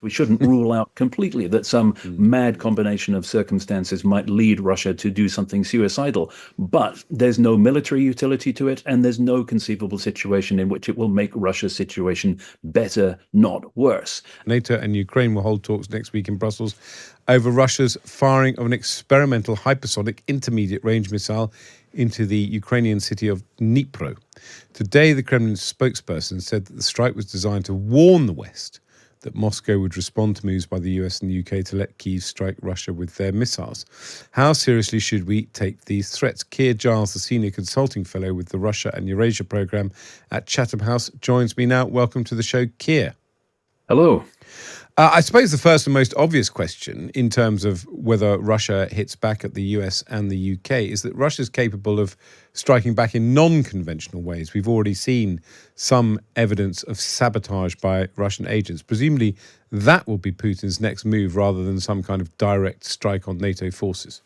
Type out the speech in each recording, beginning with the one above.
We shouldn't rule out completely that some mad combination of circumstances might lead Russia to do something suicidal. But there's no military utility to it, and there's no conceivable situation in which it will make Russia's situation better, not worse. NATO and Ukraine will hold talks next week in Brussels over Russia's firing of an experimental hypersonic intermediate-range missile into the Ukrainian city of Dnipro. Today, the Kremlin spokesperson said that the strike was designed to warn the West that Moscow would respond to moves by the US and the UK to let Kyiv strike Russia with their missiles. How seriously should we take these threats? Keir Giles, the Senior Consulting Fellow with the Russia and Eurasia Programme at Chatham House, joins me now. Welcome to the show, Keir. Hello. I suppose the first and most obvious question in terms of whether Russia hits back at the US and the UK is that Russia's capable of striking back in non-conventional ways. We've already seen some evidence of sabotage by Russian agents. Presumably that will be Putin's next move rather than some kind of direct strike on NATO forces.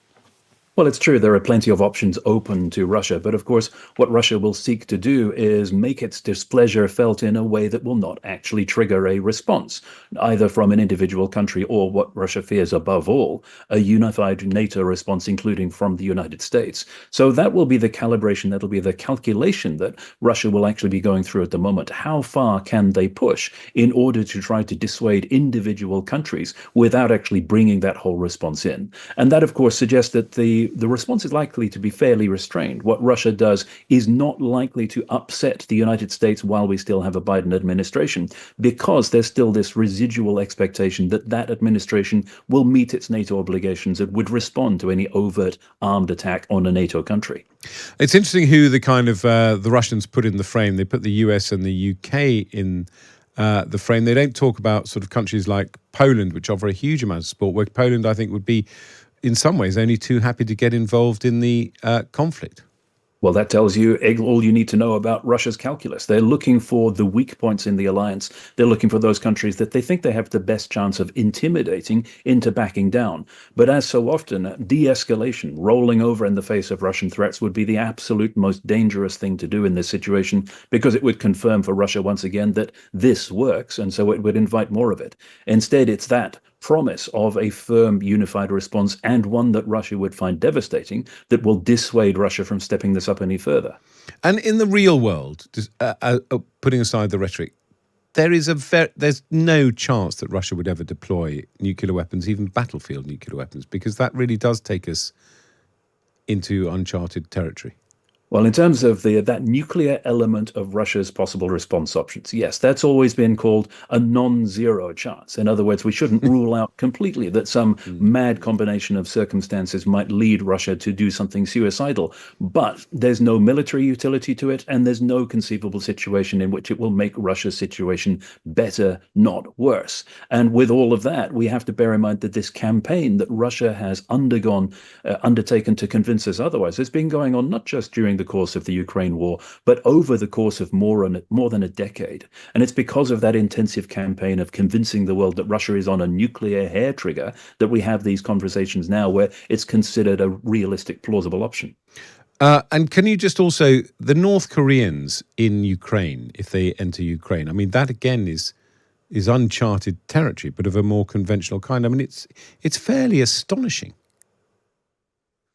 Well, it's true, there are plenty of options open to Russia, but of course, what Russia will seek to do is make its displeasure felt in a way that will not actually trigger a response, either from an individual country or, what Russia fears above all, a unified NATO response, including from the United States. So that will be the calibration, that'll be the calculation that Russia will actually be going through at the moment. How far can they push in order to try to dissuade individual countries without actually bringing that whole response in? And that, of course, suggests that the response is likely to be fairly restrained. What Russia does is not likely to upset the United States while we still have a Biden administration, because there's still this residual expectation that that administration will meet its NATO obligations and would respond to any overt armed attack on a NATO country. It's interesting who the kind of the Russians put in the frame. They put the US and the UK in the frame. They don't talk about sort of countries like Poland, which offer a huge amount of support, where Poland, I think, would be in some ways only too happy to get involved in the conflict. Well, that tells you all you need to know about Russia's calculus. They're looking for the weak points in the alliance. They're looking for those countries that they think they have the best chance of intimidating into backing down. But as so often, de-escalation, rolling over in the face of Russian threats, would be the absolute most dangerous thing to do in this situation, because it would confirm for Russia once again that this works, and so it would invite more of it. Instead, it's that promise of a firm, unified response, and one that Russia would find devastating, that will dissuade Russia from stepping this up any further. And in the real world, putting aside the rhetoric, there's no chance that Russia would ever deploy nuclear weapons, even battlefield nuclear weapons, because that really does take us into uncharted territory. Well, in terms of that nuclear element of Russia's possible response options, yes, that's always been called a non-zero chance. In other words, we shouldn't rule out completely that some mad combination of circumstances might lead Russia to do something suicidal. But there's no military utility to it, and there's no conceivable situation in which it will make Russia's situation better, not worse. And with all of that, we have to bear in mind that this campaign that Russia has undertaken to convince us otherwise has been going on not just during the course of the Ukraine war, but over the course of more than a decade. And it's because of that intensive campaign of convincing the world that Russia is on a nuclear hair trigger that we have these conversations now where it's considered a realistic, plausible option. And can you just also, the North Koreans in Ukraine, if they enter Ukraine, I mean, that again is uncharted territory, but of a more conventional kind. I mean, it's fairly astonishing.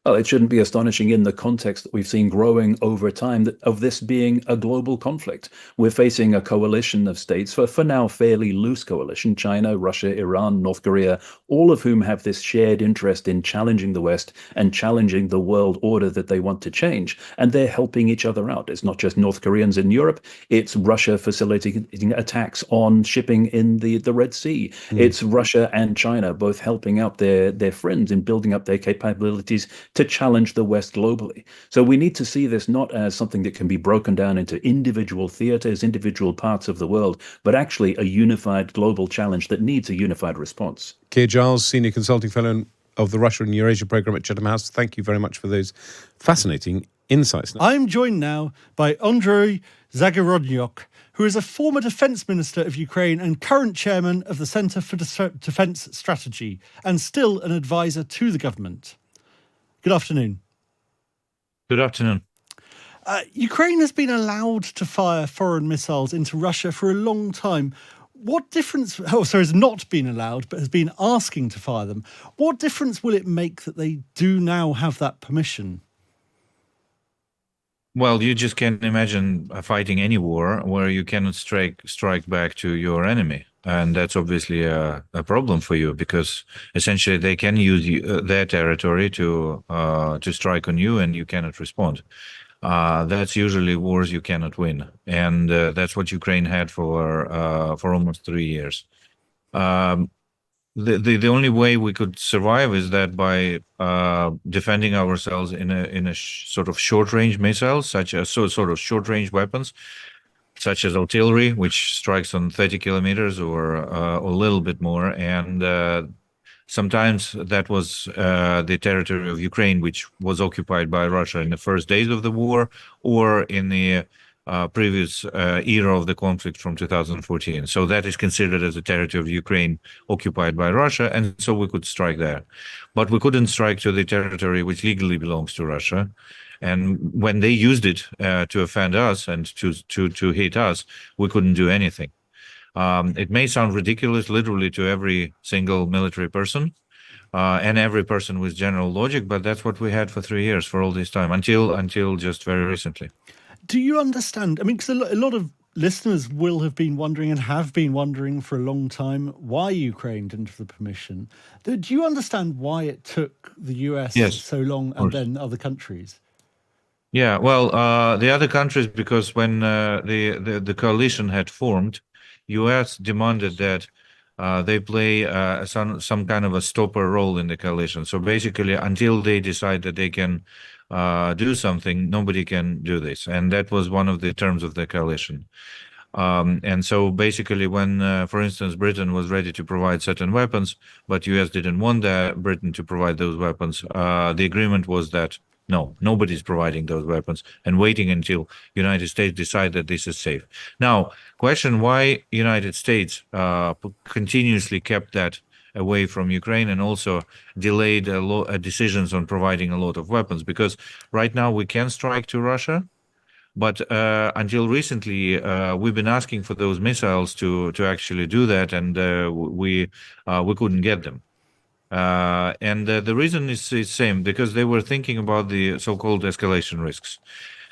Well, it shouldn't be astonishing in the context that we've seen growing over time of this being a global conflict. We're facing a coalition of states, for now fairly loose coalition, China, Russia, Iran, North Korea, all of whom have this shared interest in challenging the West and challenging the world order that they want to change. And they're helping each other out. It's not just North Koreans in Europe. It's Russia facilitating attacks on shipping in the Red Sea. It's Russia and China both helping out their friends in building up their capabilities to challenge the West globally. So we need to see this not as something that can be broken down into individual theaters, individual parts of the world, but actually a unified global challenge that needs a unified response. Keir Giles, Senior Consulting Fellow of the Russia and Eurasia Programme at Chatham House, thank you very much for those fascinating insights. I'm joined now by Andrei Zagorodnyuk, who is a former Defence Minister of Ukraine and current chairman of the Centre for Defence Strategy, and still an advisor to the government. Good afternoon. Good afternoon. Ukraine has been allowed to fire foreign missiles into Russia for a long time. What difference, has not been allowed, but has been asking to fire them. What difference will it make that they do now have that permission? Well, you just can't imagine fighting any war where you cannot strike back to your enemy. And that's obviously a problem for you, because essentially they can use their territory to strike on you, and you cannot respond. That's usually wars you cannot win, and that's what Ukraine had for almost 3 years. The only way we could survive is that by defending ourselves in a sort of short range missiles, such as sort of short range weapons, such as artillery, which strikes on 30 kilometers or a little bit more, and sometimes that was the territory of Ukraine, which was occupied by Russia in the first days of the war, or in the previous era of the conflict from 2014. So that is considered as a territory of Ukraine occupied by Russia, and so we could strike there. But we couldn't strike to the territory which legally belongs to Russia. And when they used it to offend us and to hit us, we couldn't do anything. It may sound ridiculous literally to every single military person and every person with general logic, but that's what we had for 3 years, for all this time, until just very recently. Do you understand? I mean, because a lot of listeners will have been wondering and have been wondering for a long time why Ukraine didn't have the permission. Do you understand why it took the US so long and then other countries? Yeah, well, the other countries, because when the coalition had formed, US demanded that they play some kind of a stopper role in the coalition. So basically, until they decide that they can do something, nobody can do this. And that was one of the terms of the coalition. And so basically when, for instance, Britain was ready to provide certain weapons, but US didn't want Britain to provide those weapons, the agreement was that no, nobody's providing those weapons, and waiting until United States decide that this is safe. Now, question why United States continuously kept that away from Ukraine and also delayed decisions on providing a lot of weapons, because right now we can strike to Russia, but until recently we've been asking for those missiles to actually do that, and we couldn't get them. And the reason is the same, because they were thinking about the so-called escalation risks.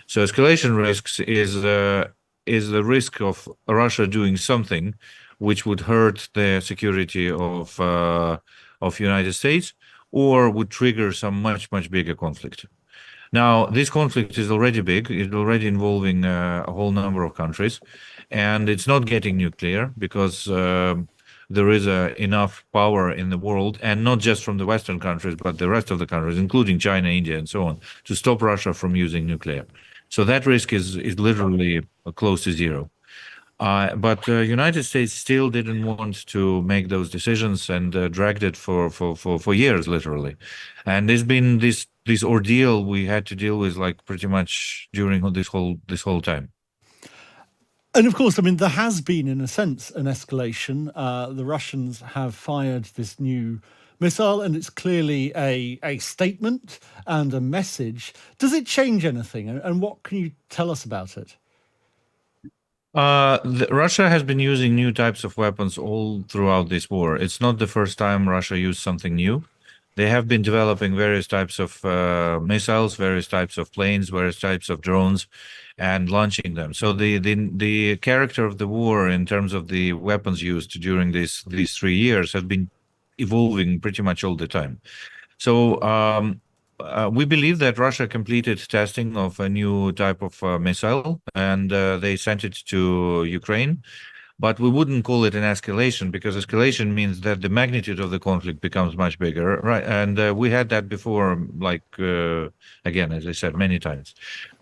So escalation risks is the risk of Russia doing something which would hurt the security of United States, or would trigger some much bigger conflict. Now, this conflict is already big. It's already involving a whole number of countries, and it's not getting nuclear because there is enough power in the world, and not just from the Western countries, but the rest of the countries, including China, India, and so on, to stop Russia from using nuclear. So that risk is literally close to zero. But the United States still didn't want to make those decisions, and dragged it for years, literally. And there's been this ordeal we had to deal with, like, pretty much during this whole time. And of course, I mean, there has been, in a sense, an escalation. The Russians have fired this new missile, and it's clearly a statement and a message. Does it change anything? And what can you tell us about it? Russia has been using new types of weapons all throughout this war. It's not the first time Russia used something new. They have been developing various types of missiles, various types of planes, various types of drones, and launching them. So the character of the war in terms of the weapons used during these 3 years has been evolving pretty much all the time. So we believe that Russia completed testing of a new type of missile, and they sent it to Ukraine. But we wouldn't call it an escalation, because escalation means that the magnitude of the conflict becomes much bigger, right? And we had that before, like, again, as I said, many times.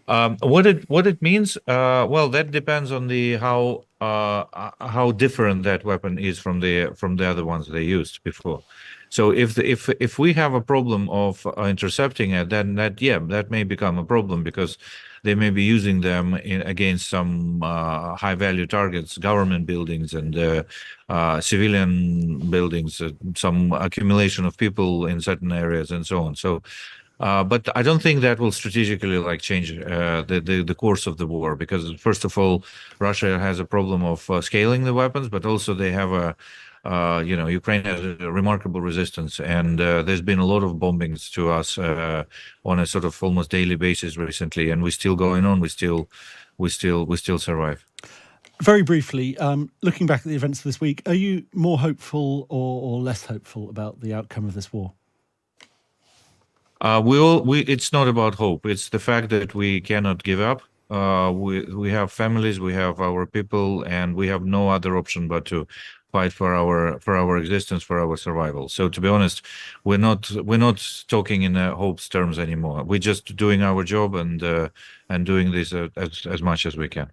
What it means, well, that depends on how different that weapon is from the other ones they used before. So if we have a problem of intercepting it, then that may become a problem, because they may be using them against some high-value targets, government buildings and civilian buildings, some accumulation of people in certain areas, and so on. So But I don't think that will strategically like change the course of the war, because first of all, Russia has a problem of scaling the weapons, but also they have Ukraine has a remarkable resistance, and there's been a lot of bombings to us on a sort of almost daily basis recently, and we're still going on. We still survive. Very briefly, looking back at the events of this week, are you more hopeful or less hopeful about the outcome of this war? It's not about hope. It's the fact that we cannot give up. We have families, we have our people, and we have no other option but to fight for our existence, for our survival. So to be honest, we're not talking in hopes terms anymore. We're just doing our job and doing this as much as we can.